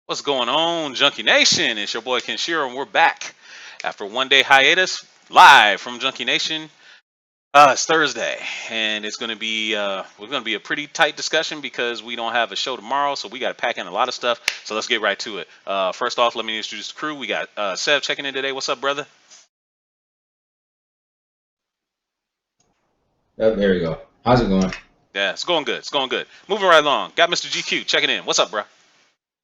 What's going on, Junkie Nation? It's your boy Kenshiro, and we're back after 1 day hiatus, live from Junkie Nation. It's Thursday, and it's gonna be we're gonna be a pretty tight discussion because we don't have a show tomorrow, so we got to pack in a lot of stuff. So let's get right to it. First off, let me introduce the crew. We got Sev checking in today. What's up, brother? Oh, there we go. How's it going? Yeah, it's going good. It's going good. Moving right along. Got Mr. GQ checking in. What's up, bro?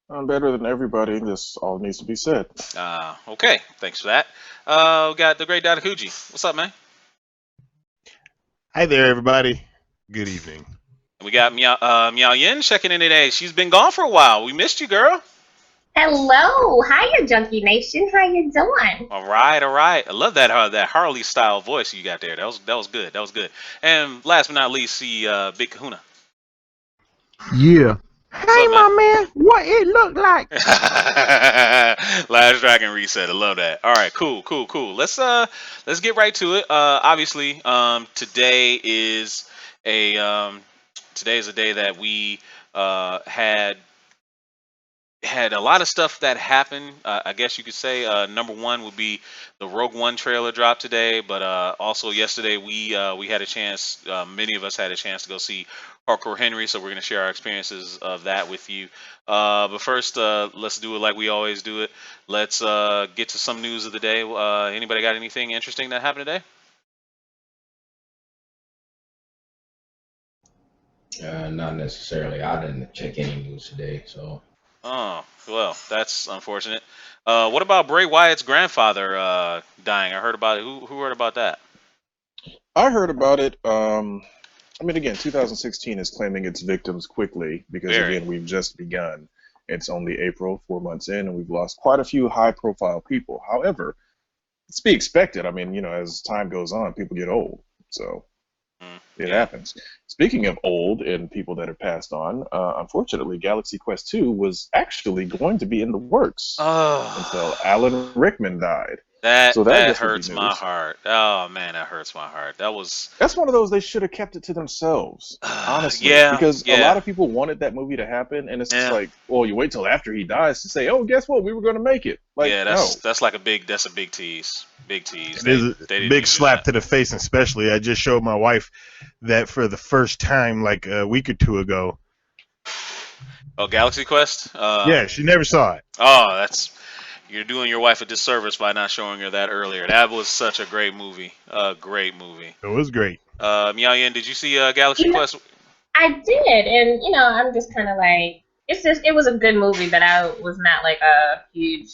I'm better than everybody. This all needs to be said. Okay, thanks for that. We got the great Datakuji. What's up, man? Hi there, everybody. Good evening. We got Meow Yin checking in today. She's been gone for a while. We missed you, girl. Hello, hiya, Junkie Nation. How you doing? All right, all right. I love that Harley style voice you got there. That was good. That was good. And last but not least, see Big Kahuna. Yeah. What's Hey, up, my man? man, what it look like? Last Dragon reset. I love that. All right, cool. Let's get right to it. Obviously, a today is a day that we had a lot of stuff that happened. I guess you could say number one would be the Rogue One trailer dropped today, but also yesterday we had a chance. Many of us had a chance to go see Hardcore Henry, so we're going to share our experiences of that with you. But first, let's do it like we always do it. Let's get to some news of the day. Anybody got anything interesting that happened today? Not necessarily. I didn't check any news today, so Oh, well, that's unfortunate. What about Bray Wyatt's grandfather dying? I heard about it. Who heard about that? I heard about it. I mean, again, 2016 is claiming its victims quickly because, Very. again, we've just begun. It's only April, 4 months in, and we've lost quite a few high-profile people. However, it's to be expected. I mean, as time goes on, people get old, so it Yeah. happens. Speaking of old and people that have passed on, unfortunately, Galaxy Quest 2 was actually going to be in the works until Oh, Alan Rickman died. that So that, I that guess, would be hurts my news. heart. Oh man, that hurts my heart. That was That's one of those they should have kept it to themselves, honestly, yeah, because a yeah, lot of people wanted that movie to happen, and it's just yeah, like, well, you wait till after he dies to say, oh, guess what, we were going to make it. Like, yeah. no. That's like that's a big tease. Big tease. It is They a didn't need big to do slap that. to the face, especially. I just showed my wife that for the first time, like a week or two ago. Oh, Galaxy Quest. Yeah, she never saw it. Oh, you're doing your wife a disservice by not showing her that earlier. That was such a great movie. A great movie. It was great. Meow Yin, did you see Galaxy You know, Quest? I did, and I'm just kind of like, it was a good movie, but I was not like a huge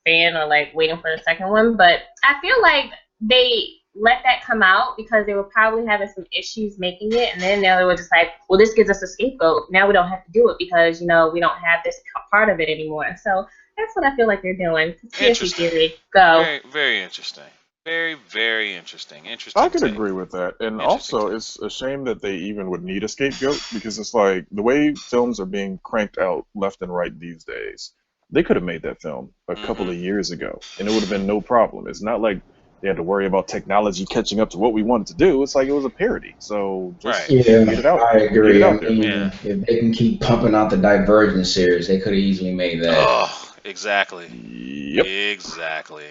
fan or like waiting for the second one. But I feel like they let that come out because they were probably having some issues making it, and then they were just like, well, this gives us a scapegoat. Now we don't have to do it because we don't have this part of it anymore. So that's what I feel like they're doing. Conspiracy Interesting. theory, go. Very, very interesting. Very, very interesting. I Interesting could take. agree with that. And Interesting also, take. it's a shame that they even would need a scapegoat because it's like the way films are being cranked out left and right these days. They could have made that film a couple Mm-hmm. of years ago, and it would have been no problem. It's not like they had to worry about technology catching up to what we wanted to do. It's like it was a parody. So Right. just get yeah, it out. I Get it agree. I out there. Yeah. mean, if they can keep pumping out the Divergent series, they could have easily made that. Oh, exactly. Yep. Exactly.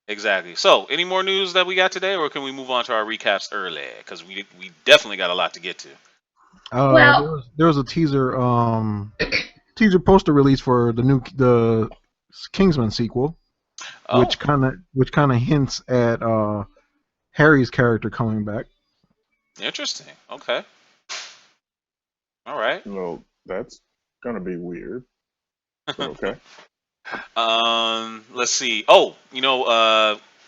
Exactly. So, any more news that we got today, or can we move on to our recaps early? Because we definitely got a lot to get to. Well, There was a teaser poster release for the Kingsman sequel, Oh, which kind of hints at Harry's character coming back. interesting. Okay. All right. Well, that's gonna be weird, but okay. Let's see. Oh,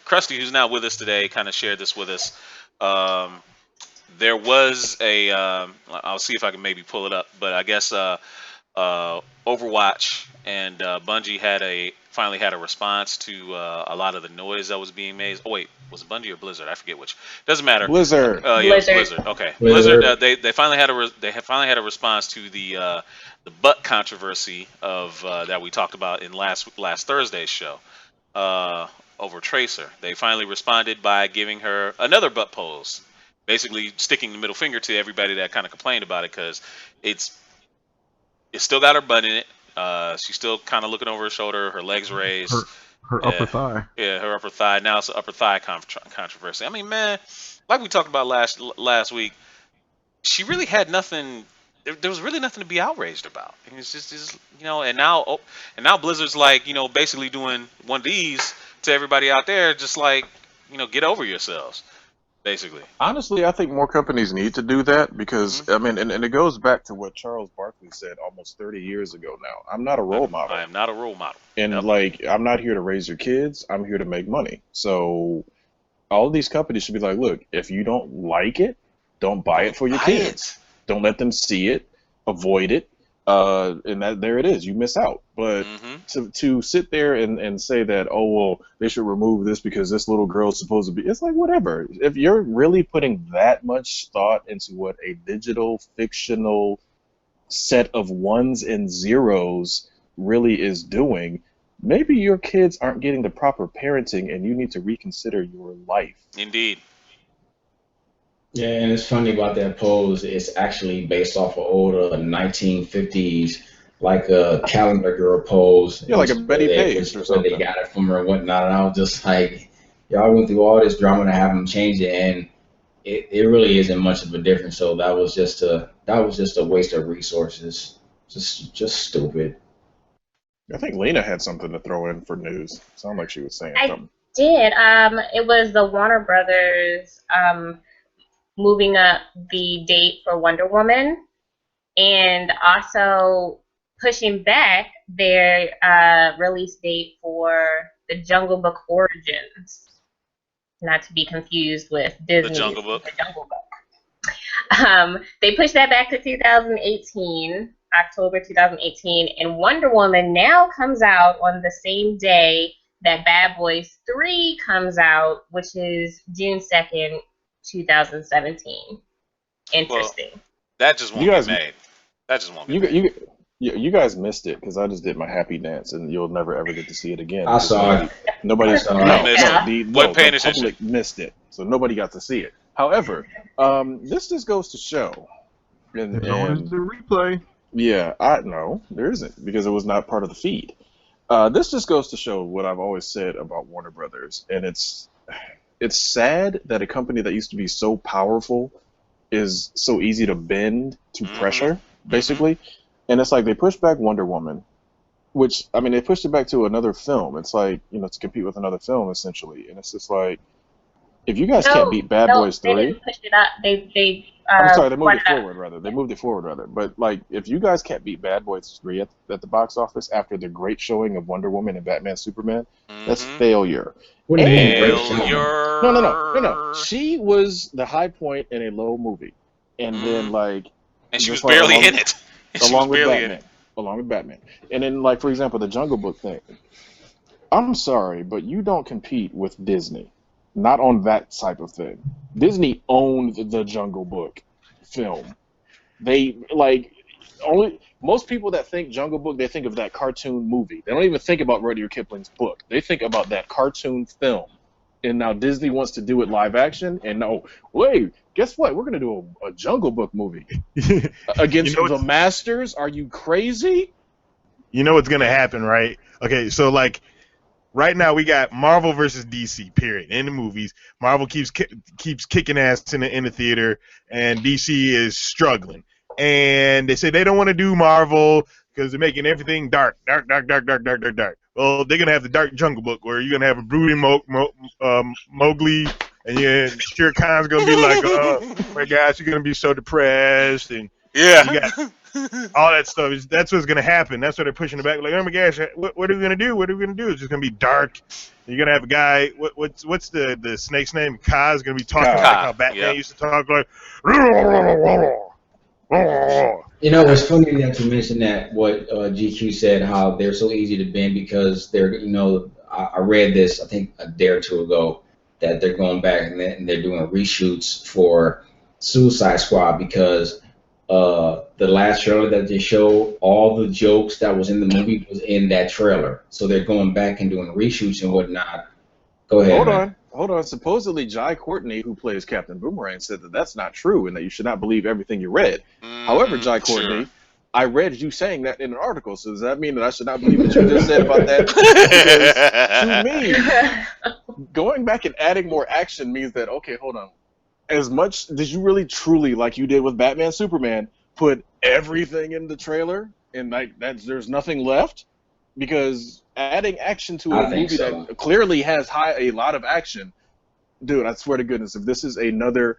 Krusty, who's not with us today, kind of shared this with us. Um, there was a. I'll see if I can maybe pull it up, but I guess Overwatch and Bungie finally had a response to a lot of the noise that was being made. Oh wait, was it Bungie or Blizzard? I forget which. Doesn't matter. Blizzard. Yeah, it was Blizzard. Blizzard. Okay, Blizzard. Whether They finally had a response to the butt controversy of that we talked about in last Thursday's show over Tracer. They finally responded by giving her another butt pose, basically sticking the middle finger to everybody that kind of complained about it because it's it's still got her butt in it. She's still kind of looking over her shoulder, her legs raised. Her her upper Yeah, thigh. yeah, her upper thigh. Now it's an upper thigh controversy. I mean, man, like we talked about last week, she really had nothing. There was really nothing to be outraged about. And it's just and now Blizzard's like, basically doing one of these to everybody out there, just like, get over yourselves, basically. Honestly, I think more companies need to do that because, Hmm. I mean, and it goes back to what Charles Barkley said almost 30 years ago now. I'm not a role model. I am not a role model. And, Yep. like, I'm not here to raise your kids. I'm here to make money. So all of these companies should be like, look, if you don't like it, don't buy it for your Buy kids. Don't let them see it. Avoid it. And there it is. You miss out. But to sit there and say that, oh, well, they should remove this because this little girl is supposed to be, it's like, whatever. If you're really putting that much thought into what a digital fictional set of ones and zeros really is doing, maybe your kids aren't getting the proper parenting and you need to reconsider your life. Indeed. Yeah, and it's funny about that pose. It's actually based off of older 1950s, like a calendar girl pose. Yeah, like a Betty Page or Where something. they got it from her and whatnot. And I was just like, y'all went through all this drama to have them change it, and it really isn't much of a difference. So that was just a waste of resources. Just stupid. I think Lena had something to throw in for news. Sounded like she was saying I something. did. It was the Warner Brothers moving up the date for Wonder Woman and also pushing back their release date for the Jungle Book Origins. Not to be confused with Disney's Jungle Book. The Jungle Book. They pushed that back to 2018, October 2018, and Wonder Woman now comes out on the same day that Bad Boys 3 comes out, which is June 2nd, 2017. Interesting. That just won't You guys- be made. That just won't be made. You guys missed it because I just did my happy dance and you'll never ever get to see it again. I saw it. Nobody I saw it. no, Missed no, it. the, Wasn't no, paying the attention. public missed it, so nobody got to see it. However, this just goes to show, and, There's always and the replay. yeah, no, there isn't because it was not part of the feed. This just goes to show what I've always said about Warner Brothers, and it's sad that a company that used to be so powerful is so easy to bend to pressure, basically. And it's like they pushed back Wonder Woman, which, I mean, they pushed it back to another film. It's like, to compete with another film, essentially. And it's just like, if you guys can't beat Bad Boys They 3, didn't push it up. They I'm sorry, they moved brought it forward, rather. They moved it forward, rather. But, like, if you guys can't beat Bad Boys 3 at the box office after the great showing of Wonder Woman and Batman Superman, that's failure. What do you mean, great Failure. showing? No. She was the high point in a low movie. And then, like... And she was just like barely along- in it. She was along with barely in Batman. it. Along with Batman. And then, like, for example, the Jungle Book thing. I'm sorry, but you don't compete with Disney. Not on that type of thing. Disney owned the Jungle Book film. They, like, most people that think Jungle Book, they think of that cartoon movie. They don't even think about Rudyard Kipling's book. They think about that cartoon film. And now Disney wants to do it live action, and no, wait, guess what? We're gonna do a Jungle Book movie against the Masters. Are you crazy? You know what's gonna happen, right? Okay, so like right now we got Marvel versus DC. Period. In the movies, Marvel keeps kicking ass in the theater, and DC is struggling. And they say they don't want to do Marvel because they're making everything dark. Well, they're gonna have the Dark Jungle Book where you're gonna have a brooding Mowgli, and Shere Khan's gonna be like, "Oh my gosh, you're gonna be so depressed," and Yeah. you got all that stuff. That's what's gonna happen. That's what they're pushing it back. Like, oh my gosh, what are we gonna do? What are we gonna do? It's just gonna be dark. You're gonna have a guy. What's the snake's name? Ka is gonna be talking like how Batman used to talk, like. It's funny that you mentioned that what GQ said, how they're so easy to bend because they're, I read this, I think a day or two ago, that they're going back and they're doing reshoots for Suicide Squad because the last trailer that they showed, all the jokes that was in the movie was in that trailer. So they're going back and doing reshoots and whatnot. Go ahead. Hold on. Supposedly, Jai Courtney, who plays Captain Boomerang, said that that's not true and that you should not believe everything you read. However, Jai Courtney, I read you saying that in an article, so does that mean that I should not believe what you just said about that? Because to me, going back and adding more action means that, okay, hold on. As much did you really truly, like you did with Batman Superman, put everything in the trailer and like that there's nothing left? Because adding action to a I think movie so. that clearly has a lot of action, dude, I swear to goodness, if this is another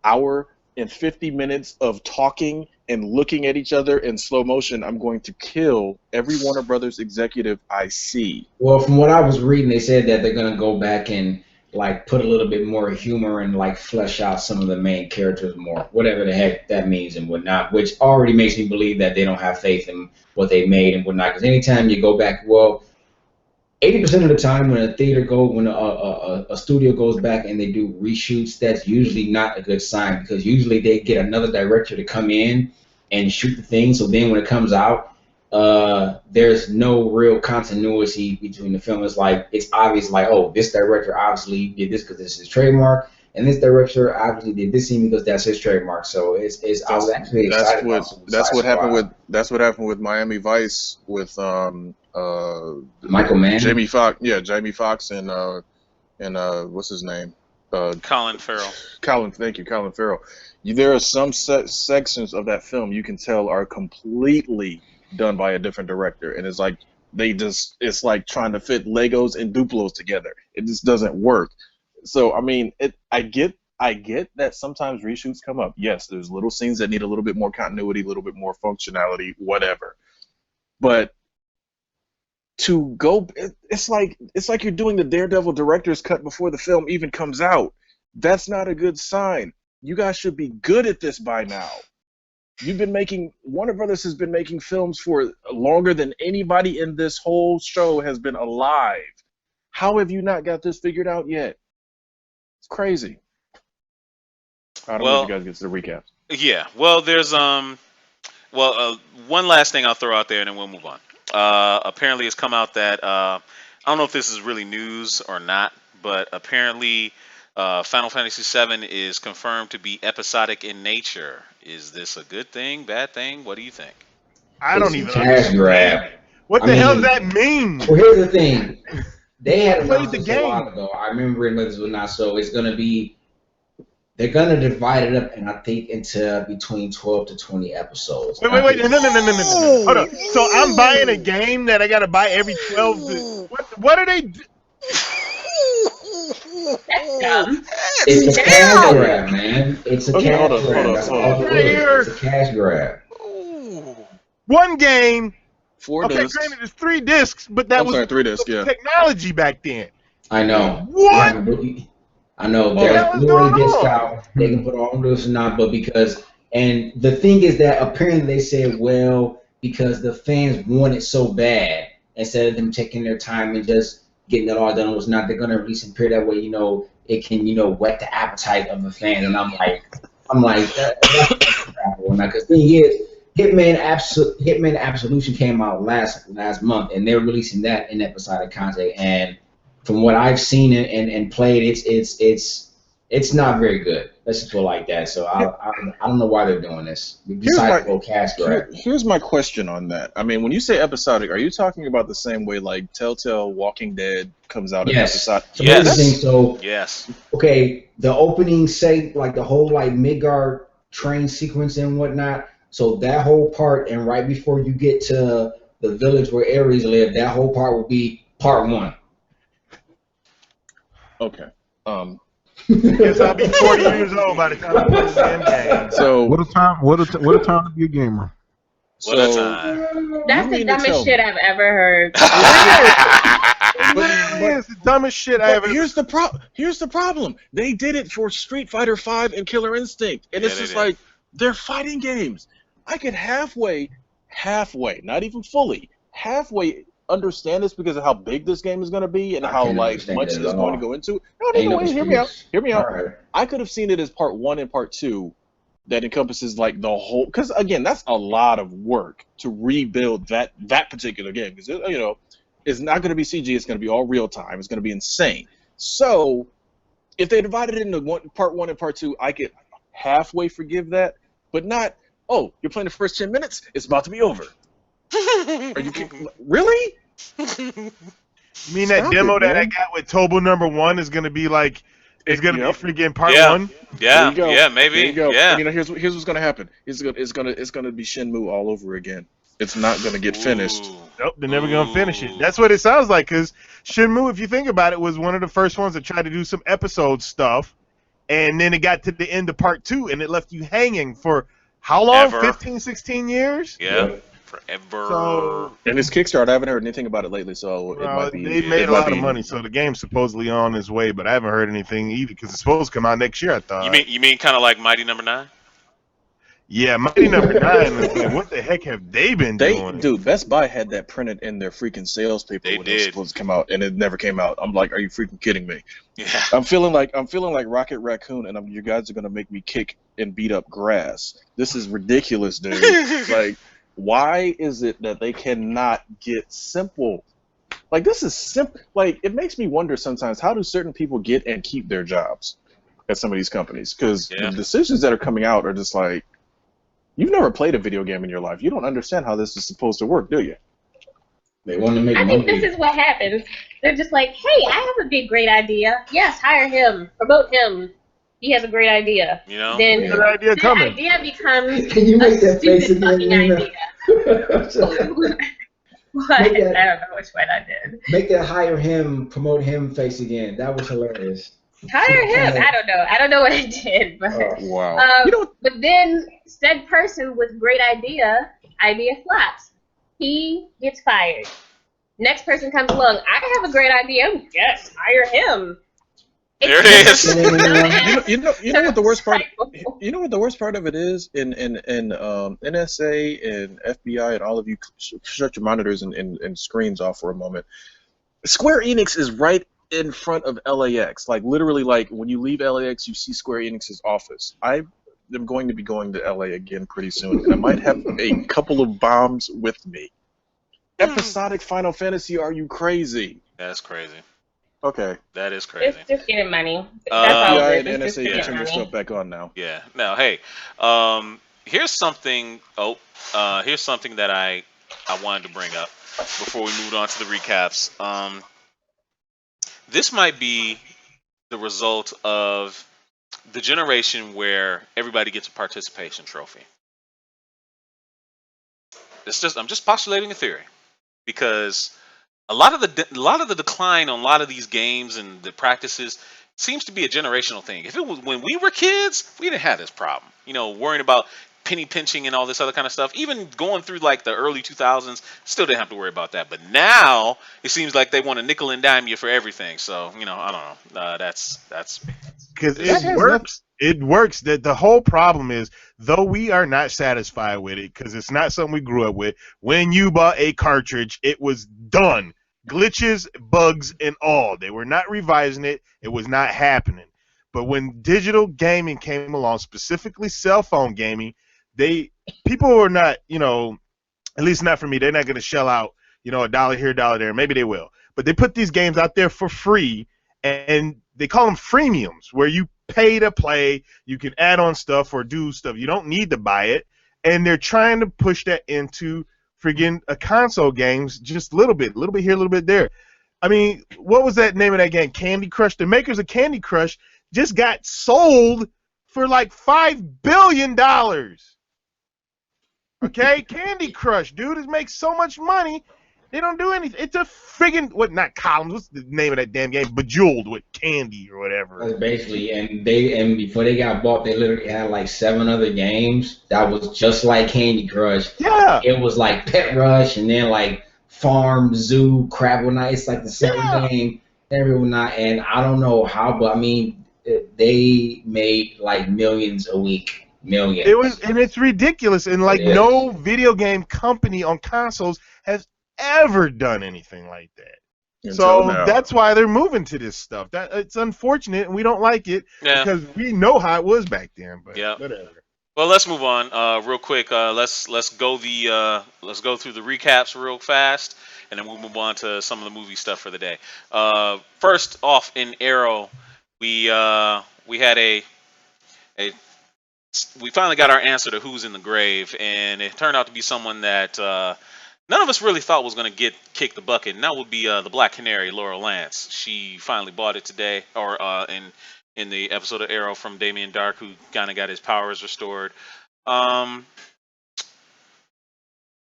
hour and 50 minutes of talking and looking at each other in slow motion, I'm going to kill every Warner Brothers executive I see. Well, from what I was reading, they said that they're gonna go back and like put a little bit more humor and like flesh out some of the main characters more, whatever the heck that means and whatnot. Which already makes me believe that they don't have faith in what they made and whatnot. Because anytime you go back, well, 80% of the time when a studio goes back and they do reshoots, that's usually not a good sign because usually they get another director to come in and shoot the thing. So then when it comes out, there's no real continuity between the film. It's like it's obvious, like, oh, this director obviously did this because this is his trademark, and this director obviously did this scene because that's his trademark. So it's I was actually excited about That's Suicide what happened Squad. that's what happened with Miami Vice with Michael Mann. Jamie Foxx, yeah, Jamie Foxx and what's his name? Colin Farrell. Thank you, Colin Farrell. There are some sections of that film you can tell are completely done by a different director, and it's like it's like trying to fit Legos and Duplos together. It just doesn't work. So I mean, I get that sometimes reshoots come up. Yes, there's little scenes that need a little bit more continuity, a little bit more functionality, whatever. But to go, it's like you're doing the Daredevil director's cut before the film even comes out. That's not a good sign. You guys should be good at this by now. Warner Brothers has been making films for longer than anybody in this whole show has been alive. How have you not got this figured out yet? It's crazy. I don't know if you Well, guys get to the recap. yeah. Well, there's one last thing I'll throw out there, and then we'll move on. Apparently, it's come out that I don't know if this is really news or not, but apparently, Final Fantasy VII is confirmed to be episodic in nature. Is this a good thing, bad thing? What do you think? I It's don't a even cash understand. grab. What I the hell does mean, that mean? well, here's the thing. They had I played announced the this a while game. ago. I remember reading this was not so. It's gonna be they're gonna divide it up, and I think into between 12 to 20 episodes. Wait, And I wait, wait! think No, no, no, no, no, no, no, no! Hold on. So I'm buying a game that I gotta buy every 12. What are they? That's dumb. it's a cash Damn. grab, man. It's a Okay, hold cash on, hold grab. on, That's hold all on. it Right is. here, It's a cash grab. one game. 4 Okay, discs. granted, it's 3 discs, but that I'm was sorry, 3 the discs. Yeah. technology back then. I know. What? I know. Hold What the There's on. hell is Blu-ray going disc on? out. They can put all this or not, but and the thing is that apparently they said, well, because the fans want it so bad, instead of them taking their time and just getting it all done was not, they're gonna release it period that way, it can, whet the appetite of the fans. And I'm like, that's crap. Because the thing is, Hitman Absolution came out last month, and they're releasing that in episodic content. And from what I've seen and played, it's not very good. Let's just put it like that. So I don't know why they're doing this. Besides the whole cash grab. Here's my question on that. I mean, when you say episodic, are you talking about the same way like Telltale Walking Dead comes out in Yes. episodic? So here's the thing. Yes. So Yes. okay, the opening like the whole like Midgard train sequence and whatnot. So that whole part, and right before you get to the village where Ares lived, that whole part will be part 1. Okay. Guess I'll be 40 years old by the time I play this damn game. So What a time! What a time to be a gamer. What a so time. That's You the mean to dumbest tell shit me- I've ever heard. It's the dumbest shit I But ever. here's the problem. They did it for Street Fighter V and Killer Instinct, and Yeah, it's they just did. like they're fighting games. I could halfway, not even fully, halfway understand this because of how big this game is going to be and I how can't like understand much it it at is going to all. go into. No, Ain't no, no wait, hear me out. excuse. Hear me All out. right. I could have seen it as part 1 and part 2 that encompasses like the whole, because again, that's a lot of work to rebuild that particular game, because it's not going to be CG, it's going to be all real time, it's going to be insane. So if they divided it into part 1 and part 2, I could halfway forgive that, but not Oh, you're playing the first 10 minutes. It's about to be over. Are you really? You mean that Stop demo it, that I man. got with Tobo #1 is gonna be like is gonna be Yep. freaking part Yeah, one? There you yeah, go. yeah, There you maybe, go. And yeah. here's what's gonna happen. It's gonna be Shenmue all over again. It's not gonna get finished. Ooh, Nope, they're never gonna finish it. ooh. That's what it sounds like. Cause Shenmue, if you think about it, was one of the first ones that tried to do some episode stuff, and then it got to the end of part 2, and it left you hanging for how long? Ever. 15, 16 years. Yeah, Yep. forever. So, And this Kickstarter, I haven't heard anything about it lately, so it well, might be they Yeah. made it a might lot of be money, so the game's supposedly on its way, but I haven't heard anything either. Cause it's supposed to come out next year. I You thought. mean kind of like Mighty Number Nine? Yeah, Mighty #9 was like, what the heck have they been doing? Dude, Best Buy had that printed in their freaking sales paper They when it was did. supposed to come out, and it never came out. I'm like, are you freaking kidding me? Yeah. I'm feeling like Rocket Raccoon, and you guys are gonna make me kick and beat up grass. This is ridiculous, dude. Like, why is it that they cannot get simple? Like, this is simple. Like, it makes me wonder sometimes, how do certain people get and keep their jobs at some of these companies? Because Yeah. the decisions that are coming out are just like, you've never played a video game in your life. You don't understand how this is supposed to work, do you? They want to make I think money. this is what happens. They're just like, hey, I have a big, great idea. Yes, hire him, promote him. He has a great idea. You know? Then Yeah. Good idea the coming. idea becomes Can you a make that face stupid again, fucking Nina? idea. What? Make that- I don't know which one I did. Make that hire him, promote him face again. That was hilarious. Hire him. I don't know. I don't know what I did, but Wow. Um, You know what? but then said person with great idea flops. He gets fired. Next person comes along. I have a great idea. Yes, hire him. There it is. You know what the worst part. Cycle. You know what the worst part of it is in NSA and FBI and all of you shut your monitors and screens off for a moment. Square Enix is right in front of LAX. Like literally, like when you leave LAX, you see Square Enix's office. I am going to be going to LA again pretty soon, and I might have a couple of bombs with me. Episodic Final Fantasy? Are you crazy? That's crazy. Okay. That is crazy. It's just getting money. That's all FBI it and is. It's NSA, just you getting turn your money. stuff back on now. Yeah. Now, hey, here's something. Here's something that I wanted to bring up before we moved on to the recaps. This might be the result of the generation where everybody gets a participation trophy. I'm just postulating a theory because a lot of the decline on a lot of these games and the practices seems to be a generational thing. If it was when we were kids, we didn't have this problem. You know, worrying about penny pinching and all this other kind of stuff. Even going through like the early 2000s, still didn't have to worry about that. But now it seems like they want to nickel and dime you for everything. So you know, I don't know. That's Because That has it works. It works. That the whole problem is, though we are not satisfied with it, because it's not something we grew up with. When you bought a cartridge, it was done. Glitches, bugs, and all. They were not revising it. It was not happening. But when digital gaming came along, specifically cell phone gaming, people were not, at least not for me. They're not going to shell out, a dollar here, a dollar there. Maybe they will. But they put these games out there for free, and they call them freemiums, where you pay to play, you can add on stuff or do stuff. You don't need to buy it. And they're trying to push that into friggin' console games just a little bit here, a little bit there. I mean, what was that name of that game? Candy Crush. The makers of Candy Crush just got sold for like $5 billion. Okay? Candy Crush, dude, it makes so much money. They don't do anything. It's a friggin' not columns. What's the name of that damn game? Bejeweled with candy or whatever. That's basically, and before they got bought, they literally had like 7 other games that was just like Candy Crush. Yeah. It was like Pet Rush, and then like Farm, Zoo, Crabble Night. It's like the same game every night, and I don't know how, but I mean, they made like millions a week. Millions. And it's ridiculous, and like no video game company on consoles has ever done anything like that. So that's why they're moving to this stuff. That it's unfortunate, and we don't like it because we know how it was back then. But whatever. Well, let's move on real quick. Let's go through the recaps real fast, and then we'll move on to some of the movie stuff for the day. First off, in Arrow, we had a we finally got our answer to who's in the grave, and it turned out to be someone that none of us really thought was going to get kick the bucket, and that would be the Black Canary, Laurel Lance. She finally bought it today, or in the episode of Arrow from Damien Dark, who kind of got his powers restored. Um,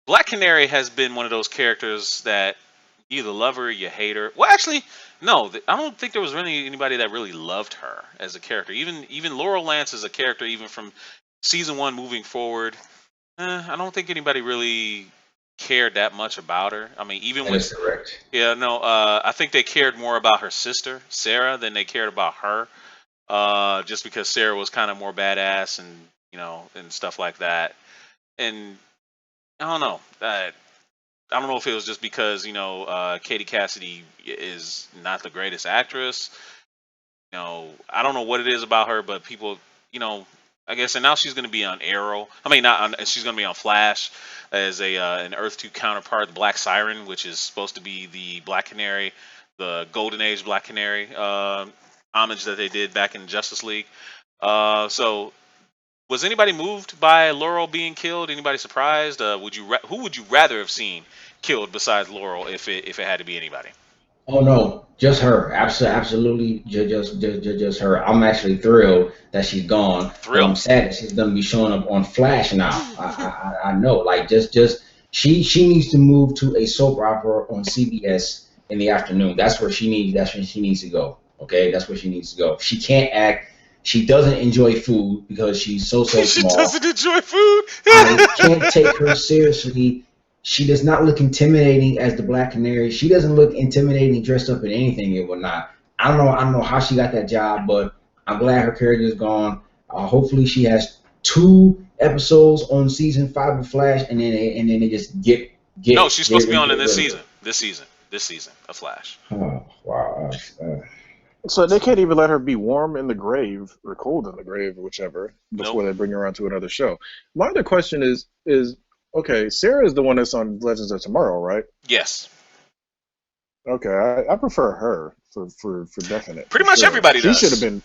Black Canary has been one of those characters that you either love her or you hate her. Well, actually, no, I don't think there was really anybody that really loved her as a character. Even Laurel Lance as a character, even from season one moving forward, I don't think anybody really cared that much about her. I mean, even That when is correct. yeah, no, I think they cared more about her sister Sarah than they cared about her. Just because Sarah was kind of more badass and and stuff like that. And I don't know. I don't know if it was just because Katie Cassidy is not the greatest actress. I don't know what it is about her, but people, you know, I guess, and now she's going to be on Arrow. I mean, not on. She's going to be on Flash as a an Earth 2 counterpart, the Black Siren, which is supposed to be the Black Canary, the Golden Age Black Canary homage that they did back in Justice League. So was anybody moved by Laurel being killed? Anybody surprised? Who would you rather have seen killed besides Laurel if it had to be anybody? Oh no, just her. Absolutely, just her. I'm actually thrilled that she's gone, but Thrilled. I'm sad that she's gonna be showing up on Flash now. I know, like just she needs to move to a soap opera on CBS in the afternoon. That's where she needs. That's where she needs to go. Okay, that's where she needs to go. She can't act. She doesn't enjoy food because she's so She small. doesn't enjoy food. I can't take her seriously. She does not look intimidating as the Black Canary. She doesn't look intimidating dressed up in anything and whatnot. I don't know how she got that job, but I'm glad her character is gone. Hopefully, she has 2 episodes on season 5 of Flash, and then they just No, she's supposed to be on in get this rid of season. her. This season of Flash. Oh wow. So they can't even let her be warm in the grave or cold in the grave or whichever Nope. before they bring her onto another show. My other question is okay, Sarah is the one that's on Legends of Tomorrow, right? Yes. Okay, I prefer her for definite Pretty for much sure. everybody She should have does.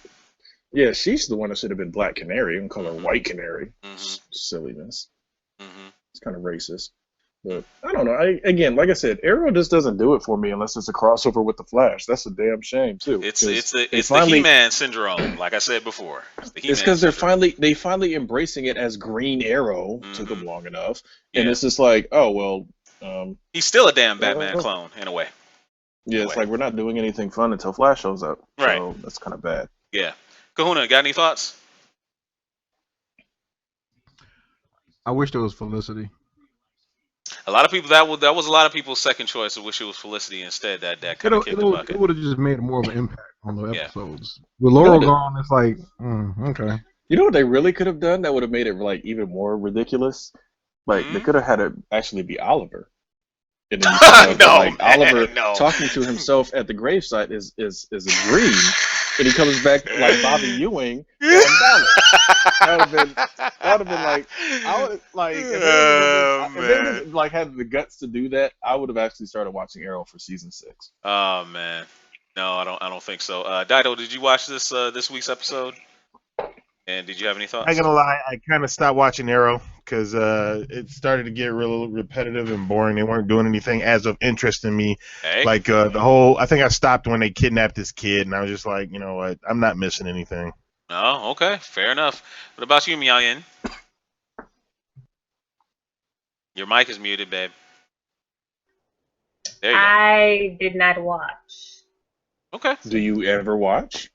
been she's the one that should have been Black Canary and call her Mhm. White Canary. Mhm. Silliness. Mhm. It's kind of racist. But I don't know. Again, like I said, Arrow just doesn't do it for me unless it's a crossover with the Flash. That's a damn shame too. It's Because it's the they it's the finally He-Man syndrome, like I said before. It's the it's He-Man because syndrome. they finally embracing it as Green Arrow. Took them Mhm. long enough, and Yeah. it's just like, oh well, um, He's still a damn Batman uh, clone in a way. In yeah, a it's way. like we're not doing anything fun until Flash shows up. Right. So that's kind of bad. Yeah. Kahuna, got any thoughts? I wish there was Felicity. A lot of people that was a lot of people's second choice. I wish it was Felicity instead. That kind of kicked the It bucket. would have just made more of an impact on the Yeah. episodes. With You know Laurel what? gone, it's like, okay. You know what they really could have done that would have made it like even more ridiculous. Like they Hmm? could have had it actually be Oliver, and then you find out that No, like Oliver man, no. talking to himself at the gravesite is a dream, and he comes back like Bobby Ewing on Dallas. That would have been like I would like Oh, if they would man. have like had the guts to do that, I would have actually started watching Arrow for season 6. Oh man. No, I don't think so. Dido, did you watch this week's episode? And did you have any I ain't thoughts? gonna lie, I kind of stopped watching Arrow because it started to get real repetitive and boring. They weren't doing anything as of interest in me. Hey. Like the whole, I think I stopped when they kidnapped this kid, and I was just like, you know what, I'm not missing anything. Oh, okay, fair enough. What about you, Miaoyin? Your mic is muted, babe. There you go. I did not watch. Okay. Do you ever watch?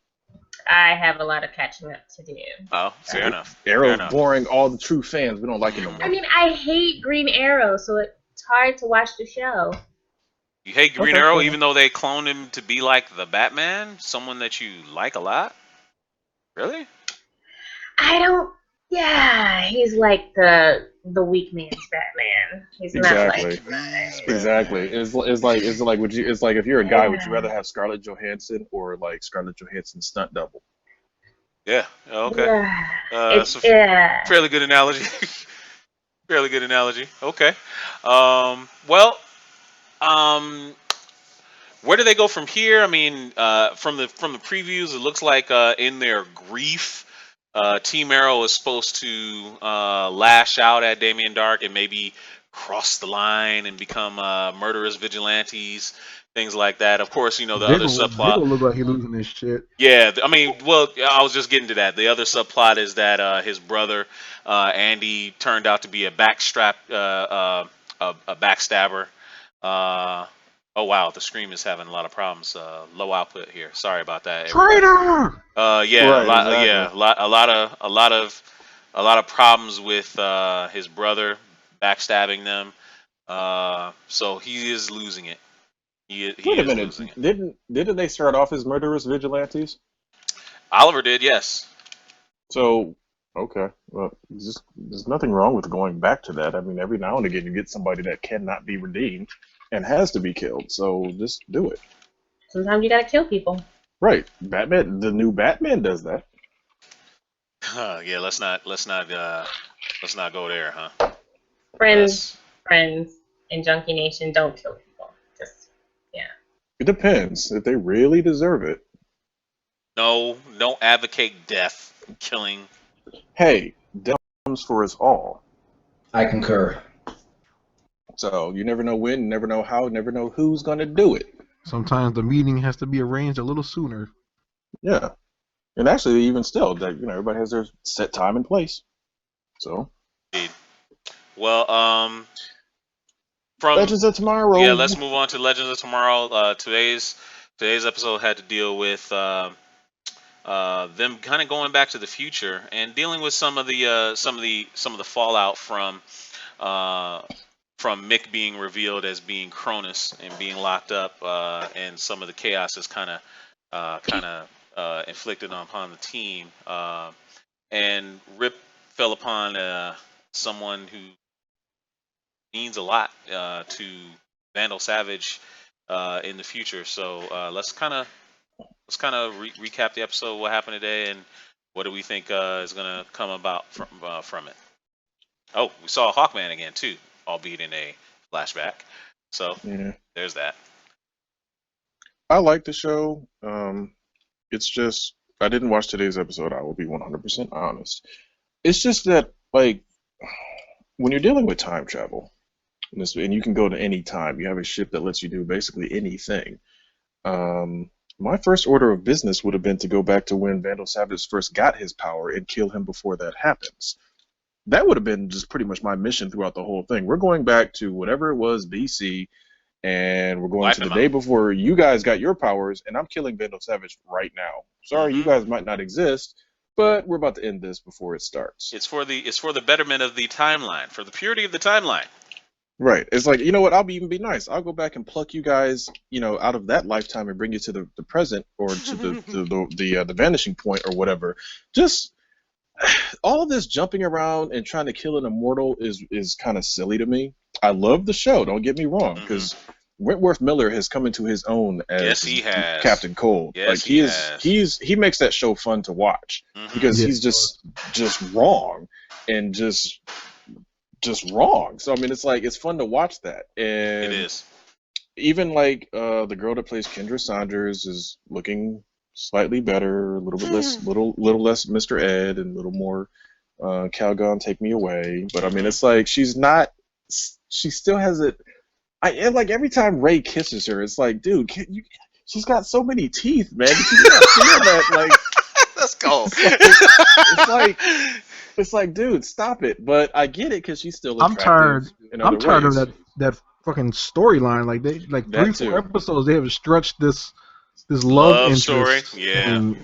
I have a lot of catching up to do. Oh, fair enough. Fair Arrow's enough. boring all the true fans. We don't like it no I more. mean, I hate Green Arrow, so it's hard to watch the show. You hate Green Okay, Arrow fair even though they cloned him to be like the Batman, someone that you like a lot? Really? I don't. Yeah, he's like the weak man's Batman. He's Exactly. not like. Exactly. It's like would you? It's like if you're a guy, would you rather have Scarlett Johansson or like Scarlett Johansson stunt double? Yeah. Okay. Yeah, That's it's a yeah. fairly good analogy. Fairly good analogy. Okay. Well, um, where do they go from here? I mean, from the previews, it looks like in their grief, Team Arrow is supposed to lash out at Damien Dark and maybe cross the line and become murderous vigilantes, things like that. Of course, the other subplot. Diggle look like he losing his shit. Yeah, I mean, well, I was just getting to that. The other subplot is that his brother Andy turned out to be a a backstabber. Uh, oh wow, the stream is having a lot of problems. Low output here. Sorry about that, everybody. Traitor! Yeah, Right, exactly. a lot of problems with his brother backstabbing them. So he is losing it. He Wait a is minute. losing it. Didn't they start off as murderous vigilantes? Oliver did, yes. So okay, well, there's nothing wrong with going back to that. I mean, every now and again you get somebody that cannot be redeemed and has to be killed. So just do it. Sometimes you gotta kill people. Right. Batman. The new Batman does that. Yeah, let's not go there, huh? Friends in Junkie Nation don't kill people. Just yeah. It depends if they really deserve it. No, don't advocate death, killing. Hey, death comes for us all. I concur. So you never know when, never know how, never know who's gonna do it. Sometimes the meeting has to be arranged a little sooner. Yeah. And actually, even still, that everybody has their set time and place. So. Indeed. Well, from Legends of Tomorrow. Yeah, let's move on to Legends of Tomorrow. Today's episode had to deal with them kind of going back to the future and dealing with some of the fallout from Mick being revealed as being Cronus and being locked up, and some of the chaos is kind of inflicted upon the team. And Rip fell upon someone who means a lot to Vandal Savage in the future. So let's kind of recap the episode, what happened today, and what do we think is going to come about from it. Oh, we saw Hawkman again too, albeit in a flashback. So Yeah. there's that. I like the show. It's just I didn't watch today's episode. I will be 100% honest. It's just that when you're dealing with time travel, and you can go to any time, you have a ship that lets you do basically anything. My first order of business would have been to go back to when Vandal Savage first got his power and kill him before that happens. That would have been just pretty much my mission throughout the whole thing. We're going back to whatever it was, BC, and we're going to the day before you guys got your powers, and I'm killing Vandal Savage right now. Sorry, you guys might not exist, but we're about to end this before it starts. It's for the betterment of the timeline, for the purity of the timeline. Right. It's like, you know what, I'll even be nice. I'll go back and pluck you guys, out of that lifetime and bring you to the present, or to the vanishing point or whatever. Just all this jumping around and trying to kill an immortal is kind of silly to me. I love the show, don't get me wrong, because Wentworth Miller has come into his own as he has. Captain Cold. Yes, he makes that show fun to watch, because he's just wrong and just wrong. So I mean, it's fun to watch that. And it is. Even the girl that plays Kendra Saunders is looking slightly better, a little bit less, little less Mr. Ed, and a little more Calgon Take Me Away. But I mean, it's like she still has it. And every time Ray kisses her, it's like, dude, she's got so many teeth, man. You not feel that, Let's go. It's like, dude, stop it. But I get it, because she's still I'm attractive. I'm tired of that fucking storyline. Like 3-4 episodes, they have stretched this love interest story. Yeah. And,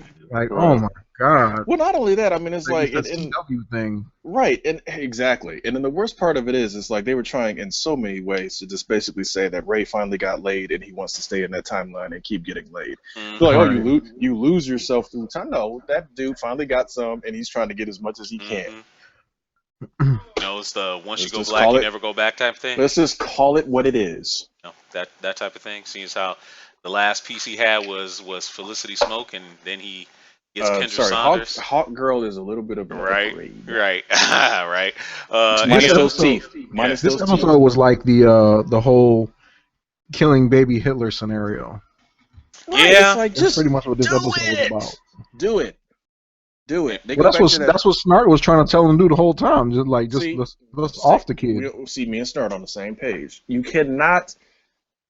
oh my god. Well, not only that, I mean, it's that CW thing. Right, and exactly. And then the worst part of it is they were trying in so many ways to just basically say that Ray finally got laid and he wants to stay in that timeline and keep getting laid. Like, oh, you lose yourself through time. No, that dude finally got some, and he's trying to get as much as he can. It's the once you go black, you never go back type thing. Let's just call it what it is. That type of thing. Seems how the last piece he had was Felicity Smoke, and then he gets Kendra Saunders. Hawk Girl is a little bit of a right. Right. Minus those teeth. This episode was like the whole killing baby Hitler scenario. Right, yeah, it's that's pretty much what this episode was about. Do it. Do it. They Well, go back to that. that's what Snart was trying to tell him to do the whole time. Just See, let's off the kid. see me and Start on the same page. You cannot.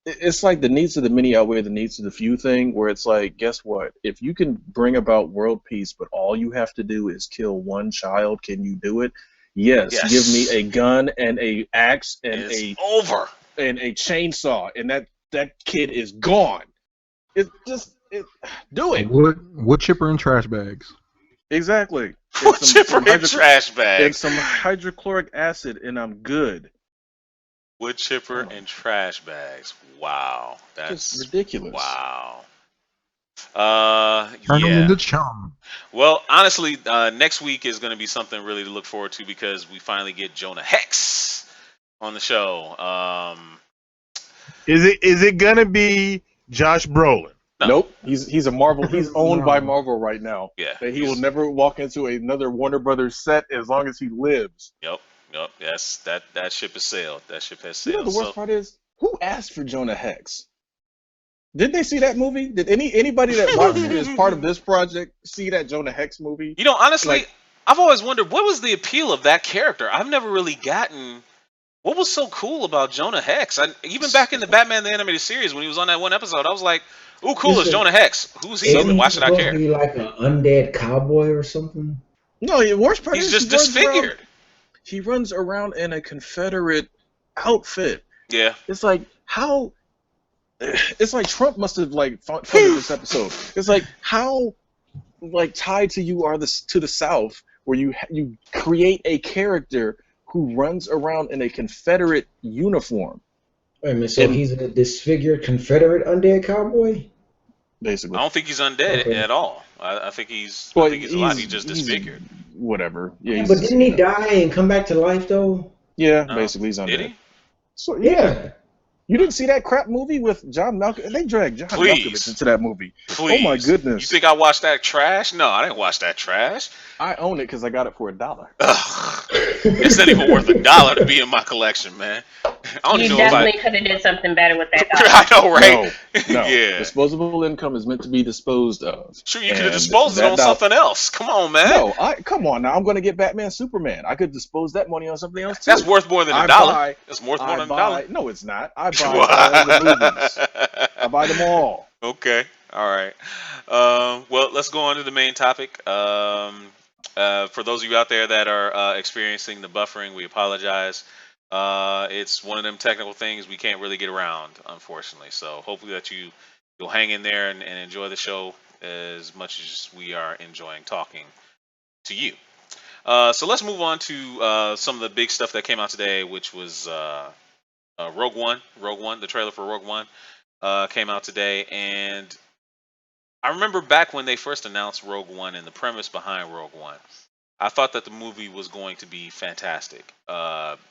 It's like the needs of the many outweigh the needs of the few thing, where it's like, guess what? If you can bring about world peace, but all you have to do is kill one child, can you do it? Yes. Give me a gun and a axe and it's over and a chainsaw, and that kid is gone. Do it. Wood chipper and trash bags. Exactly. Wood chipper and trash bags. And some hydrochloric acid, and I'm good. Wood chipper and trash bags. Wow, that's just ridiculous. Wow. Turn them into chum. Well, honestly, next week is going to be something really to look forward to because we finally get Jonah Hex on the show. Is it gonna be Josh Brolin? No. Nope. He's a Marvel. He's owned by Marvel right now. Yeah. He will never walk into another Warner Brothers set as long as he lives. Yep. Yes, that ship has sailed. That ship has sailed. You know the worst part is, who asked for Jonah Hex? Did they see that movie? Did anybody that watched it as part of this project see that Jonah Hex movie? You know, honestly, I've always wondered what was the appeal of that character. I've never really gotten what was so cool about Jonah Hex. Even back in the Batman the Animated Series when he was on that one episode, I was like, "Ooh, cool! It's Jonah Hex. Who's he? And why should I care?" Be like an undead cowboy or something. No, the worst part is he's just disfigured. He runs around in a Confederate outfit. Yeah. It's like how. It's like Trump must have funded this episode. It's like how tied to you are to the South where you create a character who runs around in a Confederate uniform. Wait a minute, so he's a disfigured Confederate undead cowboy? Basically. I don't think he's undead at all. I think he's alive. He's just disfigured. Whatever. Yeah, but didn't he die and come back to life though? Yeah, basically he's undead. Did he? So yeah. You didn't see that crap movie with John Malkovich? They dragged John Malkovich into that movie. Please. Oh my goodness! You think I watched that trash? No, I didn't watch that trash. I own it because I got it for $1. It's not even worth $1 to be in my collection, man. You definitely could have did something better with that. I know, right? No. Yeah. Disposable income is meant to be disposed of. Sure, you could have disposed it on something else. Come on, man. No, come on now. I'm going to get Batman, Superman. I could dispose that money on something else too. That's worth more than $1. It's worth more than $1. No, it's not. I buy all the movies. I buy them all. Okay. All right. Well, let's go on to the main topic. For those of you out there that are experiencing the buffering, we apologize. It's one of them technical things we can't really get around, unfortunately. So hopefully that you'll hang in there and enjoy the show as much as we are enjoying talking to you. So let's move on to some of the big stuff that came out today, which was Rogue One. The trailer for Rogue One came out today, and I remember back when they first announced Rogue One and the premise behind Rogue One. I thought that the movie was going to be fantastic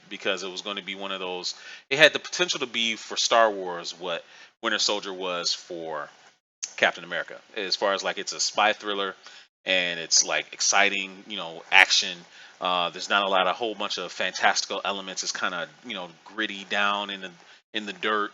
because it was going to be one of those. It had the potential to be for Star Wars what Winter Soldier was for Captain America, as far as it's a spy thriller and it's exciting, action. There's not a whole bunch of fantastical elements. It's kind of gritty down in the dirt,